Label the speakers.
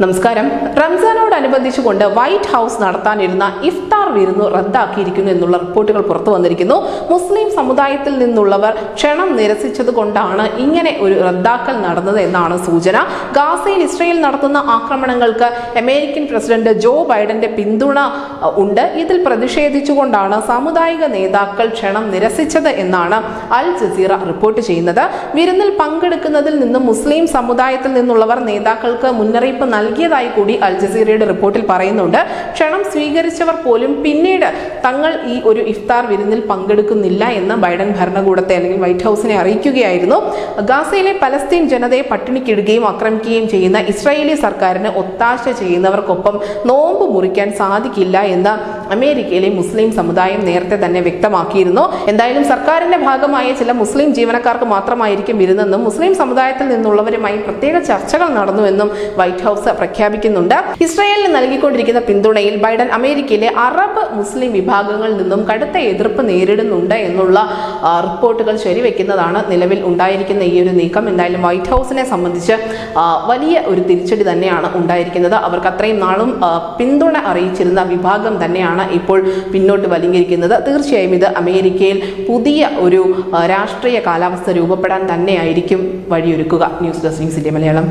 Speaker 1: നമസ്കാരം. റംസാനോടനുബന്ധിച്ചുകൊണ്ട് white house നടത്താനിരുന്ന ഇഫ്താർ വിരുന്നു റദ്ദാക്കിയിരിക്കുന്നു എന്നുള്ള റിപ്പോർട്ടുകൾ പുറത്തു വന്നിരിക്കുന്നു. മുസ്ലിം സമുദായത്തിൽ നിന്നുള്ളവർ ക്ഷണം നിരസിച്ചതുകൊണ്ടാണ് ഇങ്ങനെ ഒരു റദ്ദാക്കൽ നടന്നത് എന്നാണ് സൂചന. ഗാസയിൽ ഇസ്രയേൽ നടത്തുന്ന ആക്രമണങ്ങൾക്ക് അമേരിക്കൻ പ്രസിഡന്റ് ജോ ബൈഡന്റെ പിന്തുണ ഉണ്ട്. ഇതിൽ പ്രതിഷേധിച്ചുകൊണ്ടാണ് സാമുദായിക നേതാക്കൾ ക്ഷണം നിരസിച്ചത് എന്നാണ് അൽ ജസീറ റിപ്പോർട്ട് ചെയ്യുന്നത്. വിരുന്നിൽ പങ്കെടുക്കുന്നതിൽ നിന്നും മുസ്ലിം സമുദായത്തിൽ നിന്നുള്ളവർ നേതാക്കൾക്ക് മുന്നറിയിപ്പ് നൽകിയതായി കൂടി അൽ ജസീറയുടെ റിപ്പോർട്ടിൽ പറയുന്നുണ്ട്. ക്ഷണം സ്വീകരിച്ചവർ പോലും പിന്നീട് തങ്ങൾ ഈ ഒരു ഇഫ്താർ വിരുന്നിൽ പങ്കെടുക്കുന്നില്ല എന്ന് ബൈഡൻ ഭരണകൂടത്തെ അല്ലെങ്കിൽ വൈറ്റ് ഹൗസിനെ അറിയിക്കുകയായിരുന്നു. ഗാസയിലെ പലസ്തീൻ ജനതയെ പട്ടിണിക്കിടുകയും ആക്രമിക്കുകയും ചെയ്യുന്ന ഇസ്രായേലി സർക്കാരിന് ഒത്താശ ചെയ്യുന്നവർക്കൊപ്പം നോമ്പ് മുറിക്കാൻ സാധിക്കില്ല എന്ന് അമേരിക്കയിലെ മുസ്ലിം സമുദായം നേരത്തെ തന്നെ വ്യക്തമാക്കിയിരുന്നു. എന്തായാലും സർക്കാരിന്റെ ഭാഗമായ ചില മുസ്ലിം ജീവനക്കാർക്ക് മാത്രമായിരിക്കും വിരുന്നെന്നും മുസ്ലിം സമുദായത്തിൽ നിന്നുള്ളവരുമായി പ്രത്യേക ചർച്ചകൾ നടന്നുവെന്നും വൈറ്റ് ഹൗസ് പ്രഖ്യാപിക്കുന്നുണ്ട്. ഇസ്രായേലിന് നൽകിക്കൊണ്ടിരിക്കുന്ന പിന്തുണയിൽ ബൈഡൻ അമേരിക്കയിലെ അറബ് മുസ്ലിം വിഭാഗങ്ങളിൽ നിന്നും കടുത്ത എതിർപ്പ് നേരിടുന്നുണ്ട് എന്നുള്ള റിപ്പോർട്ടുകൾ ശരിവെക്കുന്നതാണ് നിലവിൽ ഉണ്ടായിരിക്കുന്ന ഈ ഒരു നീക്കം. എന്തായാലും വൈറ്റ് ഹൗസിനെ സംബന്ധിച്ച് വലിയ ഒരു തിരിച്ചടി തന്നെയാണ് ഉണ്ടായിരിക്കുന്നത്. അവർക്ക് അത്രയും നാളും പിന്തുണ അറിയിച്ചിരുന്ന വിഭാഗം തന്നെയാണ് ഇപ്പോൾ പിന്നോട്ട് വലിഞ്ഞിരിക്കുന്നത്. തീർച്ചയായും ഇത് അമേരിക്കയിൽ പുതിയ ഒരു രാഷ്ട്രീയ കാലാവസ്ഥ രൂപപ്പെടാൻ തന്നെയായിരിക്കും വഴിയൊരുക്കുക. News desk news India Malayalam.